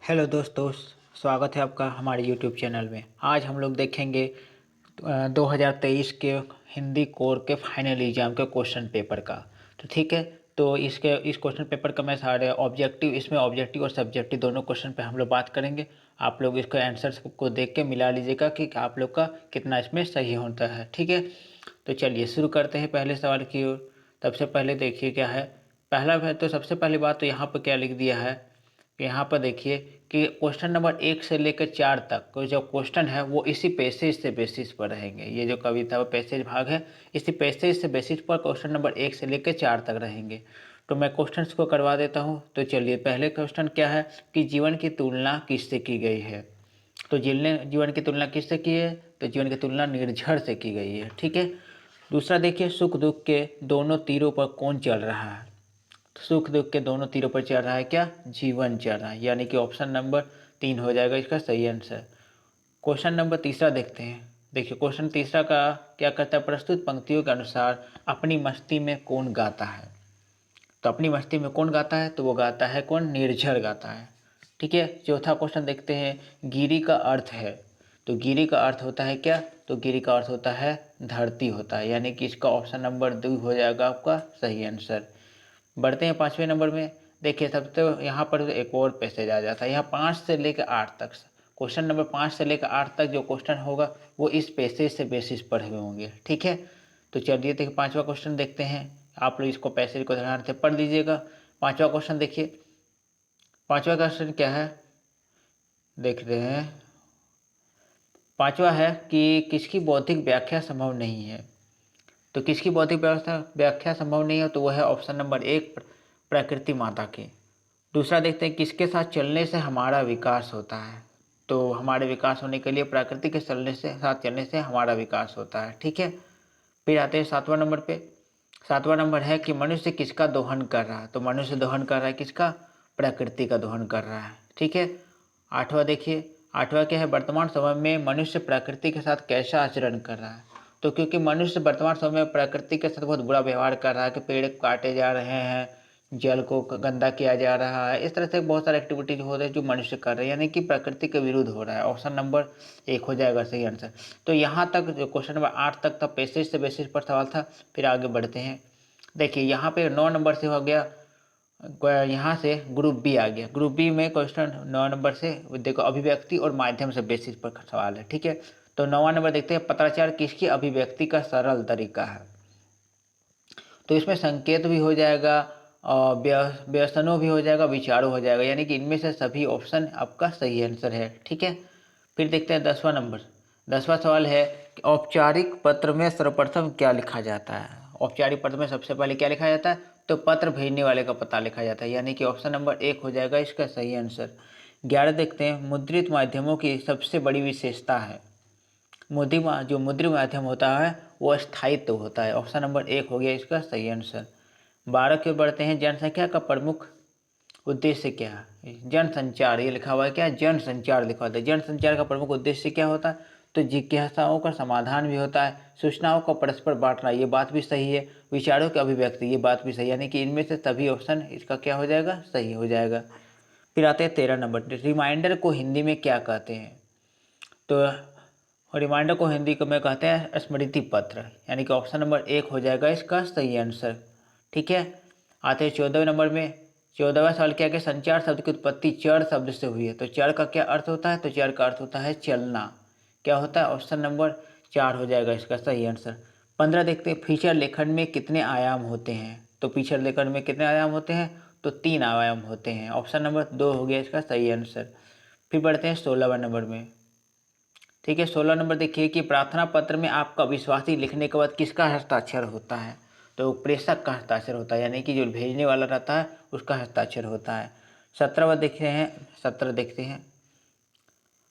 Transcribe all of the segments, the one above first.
Hello दोस्तों, स्वागत है आपका हमारे यूट्यूब चैनल में। आज हम लोग देखेंगे 2023 के हिंदी कोर के फाइनल एग्जाम के क्वेश्चन पेपर का। तो ठीक है, तो इस क्वेश्चन पेपर का मैं सारे ऑब्जेक्टिव इसमें ऑब्जेक्टिव और सब्जेक्टिव दोनों क्वेश्चन पे हम लोग बात करेंगे। आप लोग इसके आंसर्स को देख के मिला लीजिएगा कि आप लोग का कितना इसमें सही होता है। ठीक है, तो चलिए शुरू करते हैं पहले सवाल की ओर। सबसे पहले देखिए क्या है। पहला है तो सबसे पहली बात तो यहाँ पर क्या लिख दिया है कि यहाँ पर देखिए कि क्वेश्चन नंबर 1 से लेकर 4 तक को जो क्वेश्चन है वो इसी पैसेज से बेसिस पर रहेंगे। ये जो कविता व पैसेज भाग है इसी पैसेज से बेसिस पर क्वेश्चन नंबर 1 से लेकर 4 तक रहेंगे। तो मैं क्वेश्चंस को करवा देता हूँ। तो चलिए, पहले क्वेश्चन क्या है कि जीवन की तुलना किससे की गई है। तो जीवन की तुलना किससे की है, तो जीवन की तुलना निर्झर से की गई है। ठीक है। दूसरा देखिए, सुख दुख के दोनों तीरों पर कौन चल रहा है। सुख दुख के दोनों तीरों पर चल रहा है क्या, जीवन चल रहा है, यानी कि ऑप्शन नंबर 3 हो जाएगा इसका सही आंसर। क्वेश्चन नंबर तीसरा देखते हैं। देखिए क्वेश्चन तीसरा का क्या कहता है, प्रस्तुत पंक्तियों के अनुसार अपनी मस्ती में कौन गाता है। तो अपनी मस्ती में कौन गाता है, तो वो गाता है कौन, निर्झर गाता है। ठीक है। चौथा क्वेश्चन देखते हैं, गिरी का अर्थ है। तो गिरी का अर्थ होता है क्या, तो गिरी का अर्थ होता है धरती होता है, यानी कि इसका ऑप्शन नंबर 2 हो जाएगा आपका सही आंसर। बढ़ते हैं 5वें नंबर में। देखिए सबसे यहाँ पर एक और पैसेज आ जाता है। यहाँ 5 से लेकर 8 तक, क्वेश्चन नंबर 5 से लेकर 8 तक जो क्वेश्चन होगा वो इस पैसेज से बेसिस पर हुए होंगे। ठीक है। तो चलिए देखिए 5वां क्वेश्चन देखते हैं। आप लोग इसको पैसेज को ध्यान से पढ़ लीजिएगा। 5वां क्वेश्चन देखिए। 5वां क्वेश्चन क्या है, देख रहे हैं। 5वां है कि किसकी बौद्धिक व्याख्या संभव नहीं है। तो किसकी बौद्धिक व्यवस्था व्याख्या संभव नहीं है, तो वह है ऑप्शन नंबर 1 प्रकृति माता की। दूसरा देखते हैं, किसके साथ चलने से हमारा विकास होता है। तो हमारे विकास होने के लिए प्रकृति के साथ चलने से हमारा विकास होता है। ठीक है। फिर आते हैं 7वां नंबर पे। 7वां नंबर है कि मनुष्य किसका दोहन कर रहा है। तो मनुष्य दोहन कर रहा है किसका, प्रकृति का दोहन कर रहा है। ठीक है। 8वां देखिए। 8वां क्या है, वर्तमान समय में मनुष्य प्रकृति के साथ कैसा आचरण कर रहा है। तो क्योंकि मनुष्य वर्तमान समय में प्रकृति के साथ बहुत बुरा व्यवहार कर रहा है कि पेड़ काटे जा रहे हैं, जल को गंदा किया जा रहा है, इस तरह से बहुत सारे एक्टिविटीज हो रहे हैं जो मनुष्य कर रहे हैं, यानी कि प्रकृति के विरुद्ध हो रहा है। ऑप्शन नंबर 1 हो जाएगा सही आंसर। तो यहाँ तक जो क्वेश्चन नंबर 8 तक था पैसेज से बेसिस पर सवाल था। फिर आगे बढ़ते हैं। देखिए यहाँ पे 9 नंबर से हो गया, यहाँ से ग्रुप बी आ गया। ग्रुप बी में क्वेश्चन 9 नंबर से देखो अभिव्यक्ति और माध्यम से बेसिस पर सवाल है। ठीक है। तो 9वां नंबर देखते हैं, पत्राचार किसकी अभिव्यक्ति का सरल तरीका है। तो इसमें संकेत भी हो जाएगा और व्यसनों भी हो जाएगा, विचारों हो जाएगा, यानी कि इनमें से सभी ऑप्शन आपका सही आंसर है। ठीक है। फिर देखते हैं 10वां नंबर। 10वां सवाल है कि औपचारिक पत्र में सर्वप्रथम क्या लिखा जाता है। औपचारिक पत्र में सबसे पहले क्या लिखा जाता है, तो पत्र भेजने वाले का पता लिखा जाता है, यानी कि ऑप्शन नंबर 1 हो जाएगा इसका सही आंसर। 11 देखते हैं, मुद्रित माध्यमों की सबसे बड़ी विशेषता है। जो मुद्रित माध्यम होता है वो स्थायित्व होता है। ऑप्शन नंबर 1 हो गया इसका सही आंसर। 12 की ओर बढ़ते हैं, जनसंख्या का प्रमुख उद्देश्य क्या है। जनसंचार ये लिखा हुआ है क्या, जनसंचार लिखा होता है। जनसंचार का प्रमुख उद्देश्य क्या होता है, तो जिज्ञासाओं का समाधान भी होता है, सूचनाओं को परस्पर बांटना, ये बात भी सही है, विचारों की अभिव्यक्ति, ये बात भी सही है, यानी कि इनमें से सभी ऑप्शन इसका क्या हो जाएगा, सही हो जाएगा। फिर आते हैं 13 नंबर, रिमाइंडर को हिंदी में क्या कहते हैं। तो रिमाइंडर को हिंदी को में कहते हैं स्मृति पत्र, यानी कि ऑप्शन नंबर 1 हो जाएगा इसका सही आंसर। ठीक है। आते हैं 14वें नंबर में। 14वां सवाल क्या है कि संचार शब्द की उत्पत्ति चर शब्द से हुई है। तो चर का क्या अर्थ होता है, तो चर का अर्थ होता है चलना। क्या होता है, ऑप्शन नंबर 4 हो जाएगा इसका सही आंसर। 15 देखते हैं, फीचर लेखन में कितने आयाम होते हैं। तो फीचर लेखन में कितने आयाम होते हैं, तो 3 आयाम होते हैं। ऑप्शन नंबर 2 हो गया इसका सही आंसर। फिर बढ़ते हैं 16वें नंबर में। ठीक है। 16 नंबर देखिए कि प्रार्थना पत्र में आपका विश्वासी लिखने के बाद किसका हस्ताक्षर होता है। तो प्रेषक का हस्ताक्षर होता है, यानी कि जो भेजने वाला रहता है उसका हस्ताक्षर होता है। 17वां देख रहे हैं। 17 देखते हैं,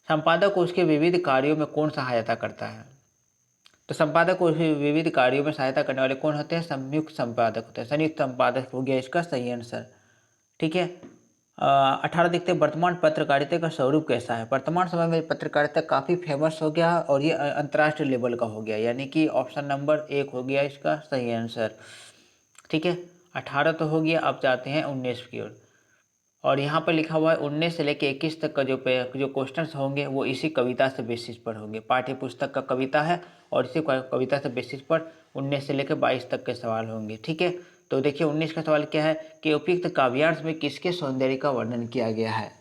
संपादक को उसके विविध कार्यों में कौन सहायता करता है। तो संपादक को उसके विविध कार्यों में सहायता करने वाले कौन होते हैं, संयुक्त संपादक होते हैं। संयुक्त संपादक हो गया इसका सही आंसर। ठीक है। 18 देखते हैं, वर्तमान पत्रकारिता का स्वरूप कैसा है। वर्तमान समय में पत्रकारिता काफ़ी फेमस हो गया और ये अंतर्राष्ट्रीय लेवल का हो गया, यानी कि ऑप्शन नंबर 1 हो गया इसका सही आंसर। ठीक है। 18 तो हो गया। अब जाते हैं 19 की ओर। और यहाँ पर लिखा हुआ है 19 से लेकर 21 तक का जो क्वेश्चन होंगे वो इसी कविता से बेसिस पर होंगे। पाठ्य पुस्तक का कविता है और इसी कविता से बेसिस पर 19 से लेकर 22 तक के सवाल होंगे। ठीक है, तो देखिए 19 का सवाल क्या है कि उपयुक्त काव्यांश में किसके सौंदर्य का वर्णन किया गया है।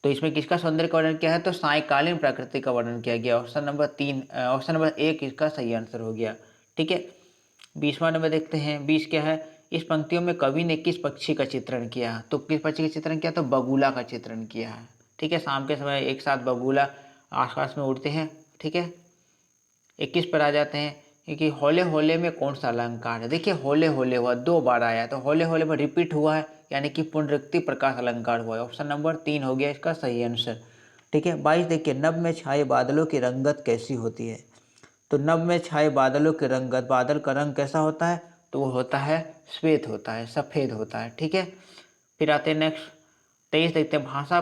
तो इसमें किसका सौंदर्य का वर्णन किया है, तो सायकालीन प्रकृति का वर्णन किया गया। ऑप्शन नंबर 1 इसका सही आंसर हो गया। ठीक है, 20वां नंबर देखते हैं। 20 क्या है, इस पंक्तियों में कवि ने किस पक्षी का चित्रण किया। तो किस पक्षी का चित्रण किया, तो बगुला का चित्रण किया है। ठीक है, शाम के समय एक साथ बगुला आकाश में उड़ते हैं। ठीक है, 21 पर आ जाते हैं कि होले होले में कौन सा अलंकार है। देखिए होले होले हुआ 2 बार आया, तो होले होले में रिपीट हुआ है, यानी कि पुनरुक्ति प्रकाश अलंकार हुआ है। ऑप्शन नंबर 3 हो गया इसका सही आंसर। ठीक है, 22 देखिए, नभ में छाए बादलों की रंगत कैसी होती है। तो नभ में छाए बादलों की रंगत, बादल का रंग कैसा होता है, तो वो होता है श्वेत होता है, सफ़ेद होता है। ठीक है, फिर आते हैं नेक्स्ट 23 देखते हैं, भाषा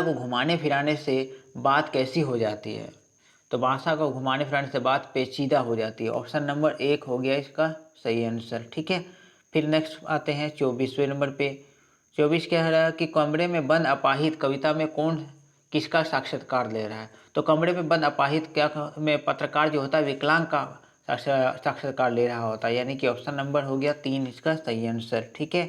को घुमाने फिराने से बात कैसी हो जाती है। तो भाषा को घुमाने फिराने से बात पेचीदा हो जाती है। ऑप्शन नंबर 1 हो गया इसका सही आंसर। ठीक है, फिर नेक्स्ट आते हैं 24वें नंबर पे। 24 क्या है कि कमरे में बंद अपाहिज कविता में कौन किसका साक्षात्कार ले रहा है। तो कमरे में बंद अपाहिज क्या में पत्रकार जो होता है विकलांग का साक्षात्कार ले रहा होता है, यानी कि ऑप्शन नंबर हो गया 3 इसका सही आंसर। ठीक है,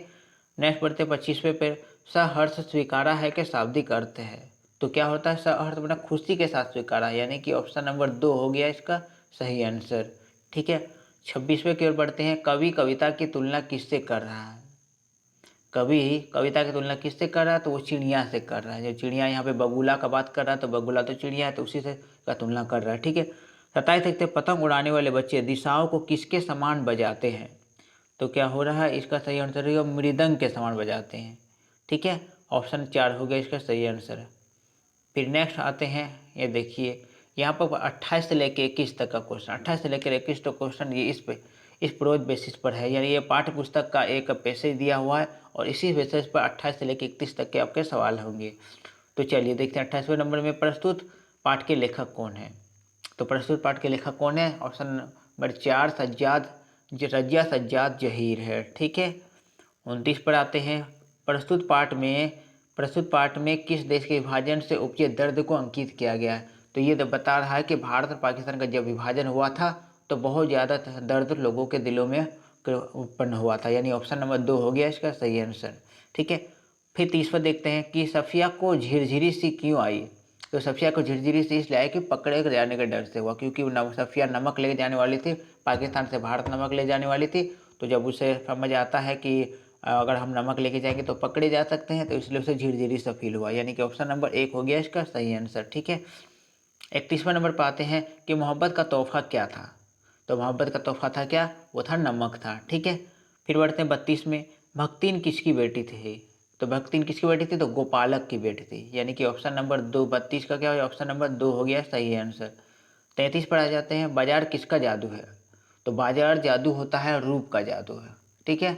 नेक्स्ट बढ़ते 25वें पे। सहर्ष स्वीकारा है कि शाब्दिक अर्थ है। तो क्या होता है, सहर्ष बना खुशी के साथ स्वीकारा, यानी कि ऑप्शन नंबर 2 हो गया इसका सही आंसर। ठीक है, 26वें की ओर बढ़ते हैं। कवि कविता की तुलना किससे कर रहा है। कवि कविता की तुलना किससे कर रहा है, तो वो चिड़िया से कर रहा है। जो चिड़िया यहाँ पे बगुला का बात कर रहा है, तो बगुला तो चिड़िया है, तो उसी से का तुलना कर रहा है। ठीक है, 27 देखते, पतंग उड़ाने वाले बच्चे दिशाओं को किसके समान बजाते हैं। तो क्या हो रहा है, इसका सही आंसर है मृदंग के समान बजाते हैं। ठीक है, ऑप्शन 4 हो गया इसका सही आंसर। फिर नेक्स्ट आते हैं, ये देखिए यहाँ पर 28 से लेकर 21 तक का क्वेश्चन, 28 से लेकर 21 तक क्वेश्चन ये इस प्रोज बेसिस पर है, यानी ये पाठ्य पुस्तक का एक पैसेज दिया हुआ है और इसी बेसिस पर 28 से लेकर 31 तक के आपके सवाल होंगे। तो चलिए देखते हैं 28वें नंबर में, प्रस्तुत पाठ के लेखक कौन है। तो प्रस्तुत पाठ के लेखक कौन है, ऑप्शन नंबर 4 रजिया सज्जाद जहीर है। ठीक है, 29 पर आते हैं। प्रस्तुत पाठ में किस देश के विभाजन से उपजे दर्द को अंकित किया गया है। तो ये बता रहा है कि भारत और पाकिस्तान का जब विभाजन हुआ था तो बहुत ज़्यादा दर्द लोगों के दिलों में उत्पन्न हुआ था, यानी ऑप्शन नंबर 2 हो गया इसका सही आंसर। ठीक है, फिर 30वां देखते हैं कि सफिया को झिरझिरी सी क्यों आई। तो सफिया को झिरझिरी से इसलिए आई कि पकड़े जाने के डर से हुआ, क्योंकि सफिया नमक ले जाने वाली थी, पाकिस्तान से भारत नमक ले जाने वाली थी। तो जब उसे समझ आता है कि अगर हम नमक लेके जाएंगे तो पकड़े जा सकते हैं, तो इसलिए उसे झिरझिरी सा फील हुआ, यानी कि ऑप्शन नंबर 1 हो गया इसका सही आंसर। ठीक है, 31वां नंबर पर आते हैं कि मोहब्बत का तोहफा क्या था। तो मोहब्बत का तोहफा था क्या, वो था नमक था। ठीक है, फिर बढ़ते हैं 32 में, भक्तिन किसकी बेटी थी। तो भक्तिन किसकी बेटी थी, तो गोपालक की बेटी थी, यानी कि ऑप्शन नंबर 2, 32 का क्या हो, ऑप्शन नंबर 2 हो गया सही आंसर। 33 पर आ जाते हैं, बाजार किसका जादू है। तो बाजार जादू होता है रूप का जादू है। ठीक है,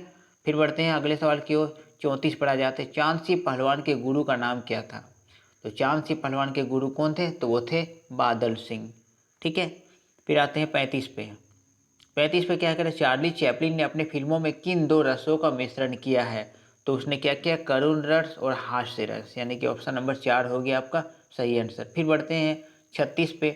फिर बढ़ते हैं अगले सवाल की ओर। 34 पर आ जाते हैं, चांद सी पहलवान के गुरु का नाम क्या था। तो चांद सी पहलवान के गुरु कौन थे, तो वो थे बादल सिंह। ठीक है, फिर आते हैं 35 पे। 35 पे क्या करें, चार्ली चैपलिन ने अपनी फिल्मों में किन 2 रसों का मिश्रण किया है। तो उसने क्या किया, करुण रस और हास्य रस, यानी कि ऑप्शन नंबर 4 हो गया आपका सही आंसर। फिर बढ़ते हैं 36 पे।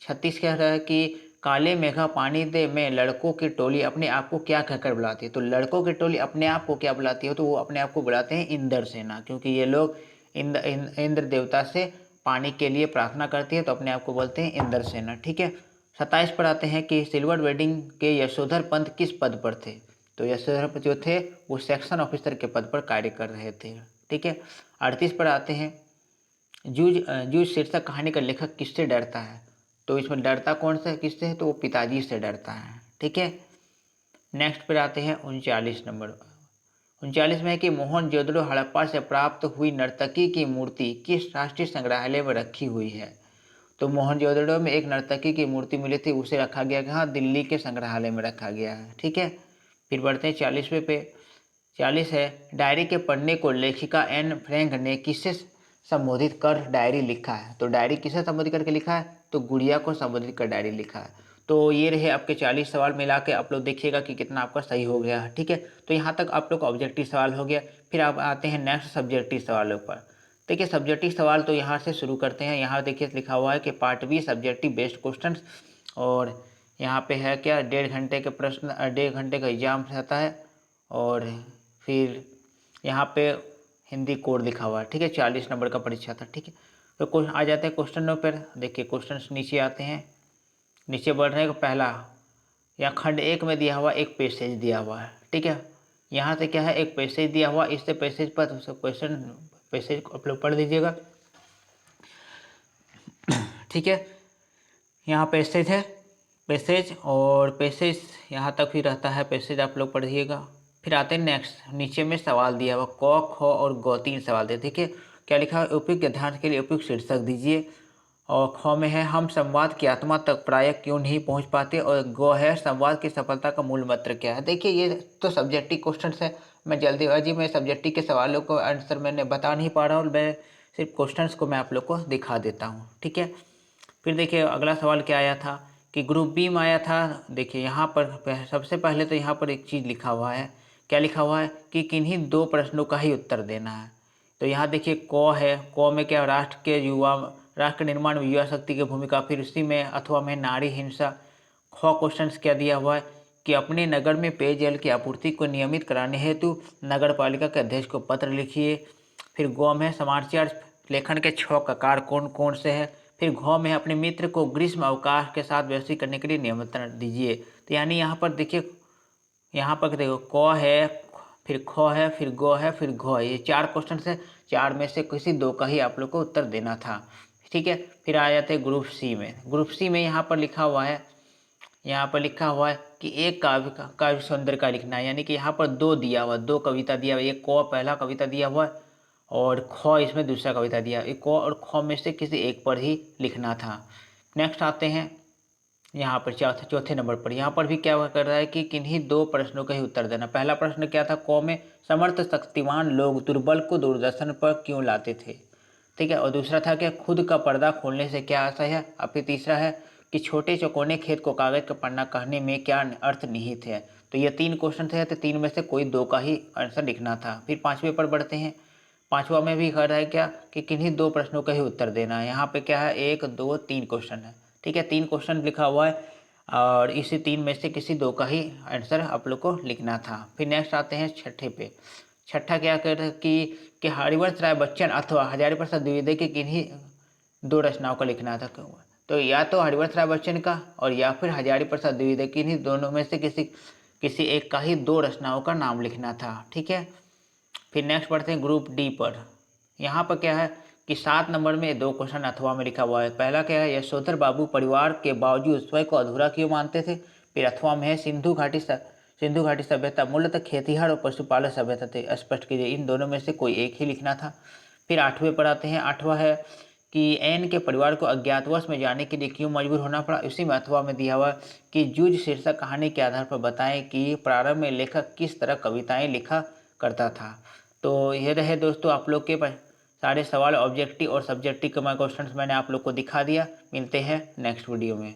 36 कह रहा है कि काले मेघा पानी दे में लड़कों की टोली अपने आप को क्या कहकर बुलाती है। तो लड़कों की टोली अपने आप को क्या बुलाती है, तो वो अपने आप को बुलाते हैं इंद्र सेना, क्योंकि ये लोग इंद्र देवता से पानी के लिए प्रार्थना करती है, तो अपने आप को बोलते हैं इंद्र सेना। ठीक है, 27 पर आते हैं कि सिल्वर वेडिंग के यशोधर पंत किस पद पर थे। तो यशोधर पंत जो थे वो सेक्शन ऑफिसर के पद पर कार्य कर रहे थे। ठीक है, 38 पर आते हैं, जूझ शीर्षक कहानी का लेखक किससे डरता है। तो इसमें डरता कौन सा किससे है, तो वो पिताजी से डरता है। ठीक है, नेक्स्ट पर आते हैं 39 नंबर। 39 में है कि मोहनजोदड़ो हड़प्पा से प्राप्त हुई नर्तकी की मूर्ति किस राष्ट्रीय संग्रहालय में रखी हुई है। तो मोहनजोदड़ो में एक नर्तकी की मूर्ति मिली थी, उसे रखा गया कहाँ, दिल्ली के संग्रहालय में रखा गया है। ठीक है, फिर बढ़ते हैं 40वें पे। 40 है, डायरी के पढ़ने को लेखिका एन फ्रैंक ने किससे संबोधित कर डायरी लिखा है। तो डायरी किसे संबोधित करके लिखा है, तो गुड़िया को संबोधित कर डायरी लिखा है। तो ये रहे आपके 40 सवाल मिला के आप लोग देखिएगा कि कितना आपका सही हो गया है। ठीक है, तो यहाँ तक आप लोग का ऑब्जेक्टिव सवाल हो गया। फिर आप आते हैं नेक्स्ट सब्जेक्टिव सवालों पर। देखिए सब्जेक्टिव सवाल तो यहाँ से शुरू करते हैं। यहाँ देखिए लिखा हुआ है कि part be subjective based question, और यहाँ पे है क्या 1.5 घंटे के प्रश्न, 1.5 घंटे का एग्जाम रहता है। और फिर यहाँ पे हिंदी कोड लिखा हुआ है। ठीक है, 40 नंबर का परीक्षा था। ठीक है, तो आ जाते हैं क्वेश्चन नंबर पर। देखिए क्वेश्चन नीचे आते हैं, नीचे बढ़ रहे हैं। पहला यहाँ खंड 1 में दिया हुआ एक पैसेज दिया हुआ है। ठीक है, यहाँ से क्या है एक पैसेज दिया हुआ, इससे पैसेज पर क्वेश्चन पैसेज को आप लोग पढ़ लीजिएगा। ठीक है, यहाँ पैसेज है, पैसेज और पैसेज यहाँ तक ही रहता है, पैसेज आप लोग पढ़िएगा। फिर आते हैं नेक्स्ट, नीचे में सवाल दिया हुआ क, ख और ग 3 सवाल दे। ठीक है, क्या लिखा है उपयुक्त अध्ययन के लिए उपयुक्त शीर्षक दीजिए। और ख में है हम संवाद की आत्मा तक प्रायः क्यों नहीं पहुंच पाते, और ग है संवाद की सफलता का मूल मंत्र क्या है। देखिए ये तो सब्जेक्टिव क्वेश्चन है, मैं जल्दीबाजी में सब्जेक्टिव के सवालों को आंसर मैंने बता नहीं पा रहा हूँ, मैं सिर्फ क्वेश्चंस को मैं आप लोग को दिखा देता हूँ। ठीक है, फिर देखिए अगला सवाल क्या आया था कि ग्रुप बी में आया था। देखिए यहाँ पर सबसे पहले तो यहाँ पर एक चीज़ लिखा हुआ है, क्या लिखा हुआ है कि किन्हीं 2 प्रश्नों का ही उत्तर देना है। तो यहाँ देखिए क है, क में क्या राष्ट्र निर्माण में युवा शक्ति की भूमिका, फिर उसी में अथवा में नारी हिंसा। ख क्वेश्चन क्या दिया हुआ है कि अपने नगर में पेयजल की आपूर्ति को नियमित कराने हेतु नगर पालिका के अध्यक्ष को पत्र लिखिए। फिर ग में समाचार लेखन के 6 ककार कौन कौन से है। फिर घ में अपने मित्र को ग्रीष्म अवकाश के साथ व्यवस्थित करने के लिए निमंत्रण दीजिए। तो यानी यहाँ पर देखिए, यहाँ पर देखो क है, फिर ख है, फिर ग है, फिर घ, ये 4 क्वेश्चन है। 4 में से किसी 2 का ही आप लोग को उत्तर देना था। ठीक है, फिर आ जाते हैं ग्रुप सी में। ग्रुप सी में यहाँ पर लिखा हुआ है, यहाँ पर लिखा हुआ है कि एक काव्य सौंदर्य का लिखना है। यानी कि यहाँ पर 2 दिया हुआ, 2 कविता दिया हुआ, एक क पहला कविता दिया हुआ है और ख इसमें दूसरा कविता दिया। एक क और ख में से किसी एक पर ही लिखना था। नेक्स्ट आते हैं यहाँ पर चौथे नंबर पर। यहाँ पर भी क्या कर रहा है कि किन्हीं 2 प्रश्नों का ही उत्तर देना। पहला प्रश्न क्या था, क में समर्थ शक्तिमान लोग दुर्बल को दूरदर्शन पर क्यों लाते थे। ठीक है, और दूसरा था कि खुद का पर्दा खोलने से क्या आशय है। और फिर तीसरा है कि छोटे चौकोने खेत को कागज का पन्ना कहने में क्या अर्थ निहित है। तो ये 3 क्वेश्चन थे, तो 3 में से कोई 2 का ही आंसर लिखना था। फिर 5वें पर बढ़ते हैं। 5वां में भी कर रहा है क्या कि किन्हीं 2 प्रश्नों का ही उत्तर देना है। यहाँ पे क्या है 1 2 3 क्वेश्चन है। ठीक है, 3 क्वेश्चन लिखा हुआ है और इसी 3 में से किसी 2 का ही आंसर आप लोग को लिखना था। फिर नेक्स्ट आते हैं छठे पे। छठा क्या कर रहा है कि हरिवंश राय बच्चन अथवा हजारी प्रसाद द्विवेदी की किन्हीं 2 रचनाओं का लिखना था। तो या तो हरिवंश राय बच्चन का और या फिर हजारी प्रसाद द्विवेदी की, इन्हीं दोनों में से किसी एक का ही 2 रचनाओं का नाम लिखना था। ठीक है, फिर नेक्स्ट पढ़ते हैं ग्रुप डी पर। यहाँ पर क्या है कि 7 नंबर में 2 क्वेश्चन अथवा में लिखा हुआ है। पहला क्या है, यशोधर बाबू परिवार के बावजूद स्वयं को अधूरा क्यों मानते थे। फिर अथवा में है सिंधु घाटी सभ्यता मूलतः खेतीहर और पशुपालक सभ्यता थे, स्पष्ट कीजिए। इन दोनों में से कोई एक ही लिखना था। फिर 8वें पर आते हैं। 8वां है कि एन के परिवार को अज्ञातवास में जाने के लिए क्यों मजबूर होना पड़ा। इसी में अथवा में दिया हुआ कि जूझ शीर्षक कहानी के आधार पर बताएं कि प्रारंभ में लेखक किस तरह कविताएं लिखा करता था। तो ये रहे दोस्तों आप लोग के सारे सवाल, ऑब्जेक्टिव और सब्जेक्टिव के क्वेश्चंस मैंने आप लोग को दिखा दिया। मिलते हैं नेक्स्ट वीडियो में।